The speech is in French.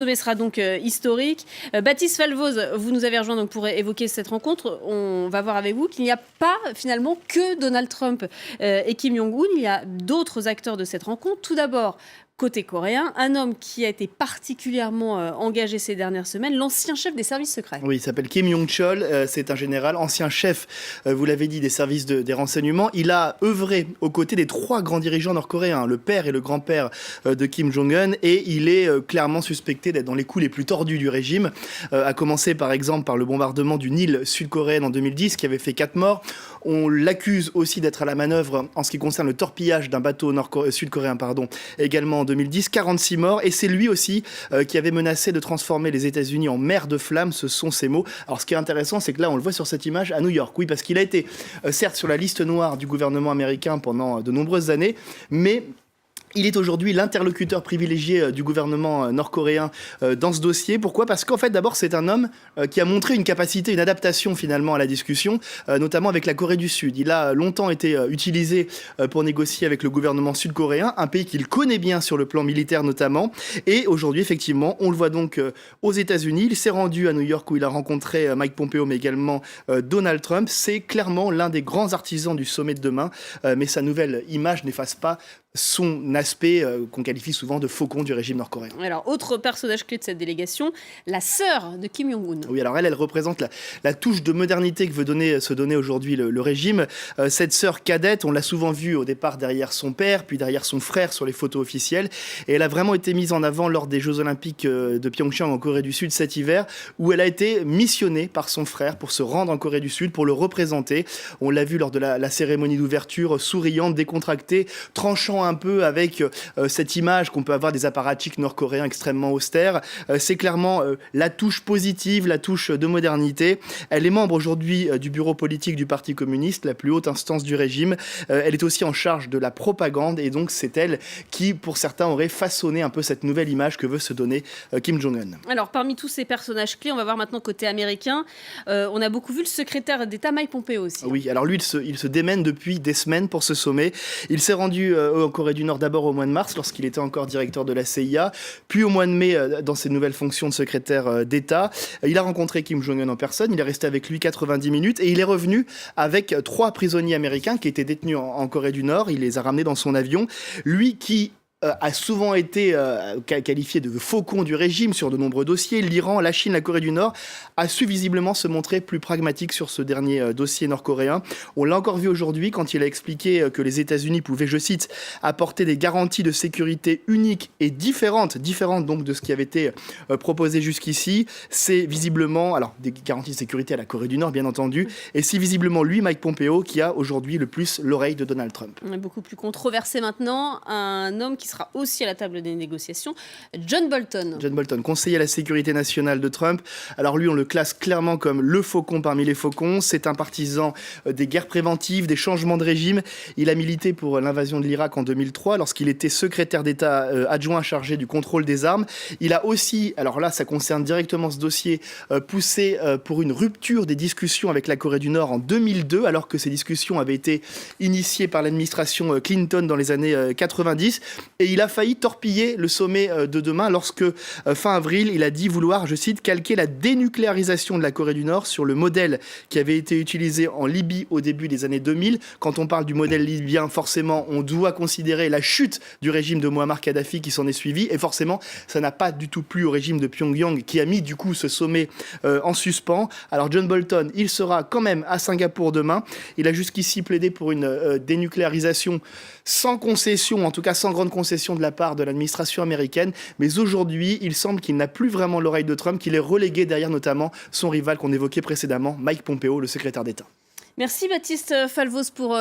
sommet sera donc historique. Baptiste Falvoz, vous nous avez rejoint donc pour évoquer cette rencontre. On va voir avec vous qu'il n'y a pas finalement que Donald Trump et Kim Jong-un. Il y a d'autres acteurs de cette rencontre. Tout d'abord, côté coréen, un homme qui a été particulièrement engagé ces dernières semaines, l'ancien chef des services secrets. Oui, il s'appelle Kim Yong-chol, c'est un général, ancien chef, vous l'avez dit, des services des renseignements. Il a œuvré aux côtés des 3 grands dirigeants nord-coréens, le père et le grand-père de Kim Jong-un, et il est clairement suspecté d'être dans les coups les plus tordus du régime, à commencer par exemple par le bombardement d'une île sud-coréenne en 2010 qui avait fait 4 morts. On l'accuse aussi d'être à la manœuvre en ce qui concerne le torpillage d'un bateau sud-coréen, également en 2010, 46 morts, et c'est lui aussi qui avait menacé de transformer les États-Unis en mer de flammes, ce sont ses mots. Alors ce qui est intéressant, c'est que là on le voit sur cette image à New York, oui, parce qu'il a été certes sur la liste noire du gouvernement américain pendant de nombreuses années, mais il est aujourd'hui l'interlocuteur privilégié du gouvernement nord-coréen dans ce dossier. Pourquoi ? Parce qu'en fait, d'abord, c'est un homme qui a montré une capacité, une adaptation finalement à la discussion, notamment avec la Corée du Sud. Il a longtemps été utilisé pour négocier avec le gouvernement sud-coréen, un pays qu'il connaît bien sur le plan militaire notamment. Et aujourd'hui, effectivement, on le voit donc aux États-Unis. Il s'est rendu à New York où il a rencontré Mike Pompeo, mais également Donald Trump. C'est clairement l'un des grands artisans du sommet de demain, mais sa nouvelle image n'efface pas son aspect qu'on qualifie souvent de faucon du régime nord-coréen. Alors, autre personnage clé de cette délégation, la sœur de Kim Jong-un. Oui, alors elle représente la touche de modernité que veut se donner aujourd'hui le régime. Cette sœur cadette, on l'a souvent vue au départ derrière son père, puis derrière son frère sur les photos officielles. Et elle a vraiment été mise en avant lors des Jeux Olympiques de Pyeongchang en Corée du Sud cet hiver, où elle a été missionnée par son frère pour se rendre en Corée du Sud, pour le représenter. On l'a vu lors de la cérémonie d'ouverture, souriante, décontractée, tranchant un peu avec cette image qu'on peut avoir des apparatchiks nord-coréens extrêmement austères. C'est clairement la touche positive, la touche de modernité. Elle est membre aujourd'hui du bureau politique du Parti communiste, la plus haute instance du régime. Elle est aussi en charge de la propagande et donc c'est elle qui, pour certains, aurait façonné un peu cette nouvelle image que veut se donner Kim Jong-un. Alors, parmi tous ces personnages clés, on va voir maintenant côté américain. On a beaucoup vu le secrétaire d'État Mike Pompeo aussi. Oui, alors lui, il se démène depuis des semaines pour ce sommet. Il s'est rendu en Corée du Nord d'abord au mois de mars, lorsqu'il était encore directeur de la CIA, puis au mois de mai, dans ses nouvelles fonctions de secrétaire d'État. Il a rencontré Kim Jong-un en personne, il est resté avec lui 90 minutes, et il est revenu avec 3 prisonniers américains qui étaient détenus en Corée du Nord. Il les a ramenés dans son avion. Lui qui a souvent été qualifié de faucon du régime sur de nombreux dossiers. L'Iran, la Chine, la Corée du Nord a su visiblement se montrer plus pragmatique sur ce dernier dossier nord-coréen. On l'a encore vu aujourd'hui quand il a expliqué que les États-Unis pouvaient, je cite, apporter des garanties de sécurité uniques et différentes donc de ce qui avait été proposé jusqu'ici. C'est visiblement, alors des garanties de sécurité à la Corée du Nord bien entendu, et c'est visiblement lui, Mike Pompeo, qui a aujourd'hui le plus l'oreille de Donald Trump. Beaucoup plus controversé maintenant, un homme qui sera aussi à la table des négociations, John Bolton. John Bolton, conseiller à la sécurité nationale de Trump. Alors lui, on le classe clairement comme le faucon parmi les faucons. C'est un partisan des guerres préventives, des changements de régime. Il a milité pour l'invasion de l'Irak en 2003, lorsqu'il était secrétaire d'État adjoint chargé du contrôle des armes. Il a aussi, alors là, ça concerne directement ce dossier, poussé pour une rupture des discussions avec la Corée du Nord en 2002, alors que ces discussions avaient été initiées par l'administration Clinton dans les années 90. Et il a failli torpiller le sommet de demain lorsque, fin avril, il a dit vouloir, je cite, calquer la dénucléarisation de la Corée du Nord sur le modèle qui avait été utilisé en Libye au début des années 2000. Quand on parle du modèle libyen, forcément, on doit considérer la chute du régime de Mouammar Kadhafi qui s'en est suivi. Et forcément, ça n'a pas du tout plu au régime de Pyongyang qui a mis du coup ce sommet en suspens. Alors John Bolton, il sera quand même à Singapour demain. Il a jusqu'ici plaidé pour une dénucléarisation sans concession, en tout cas sans grande concession de la part de l'administration américaine. Mais aujourd'hui, il semble qu'il n'a plus vraiment l'oreille de Trump, qu'il est relégué derrière notamment son rival qu'on évoquait précédemment, Mike Pompeo, le secrétaire d'État. Merci Baptiste Falvoz pour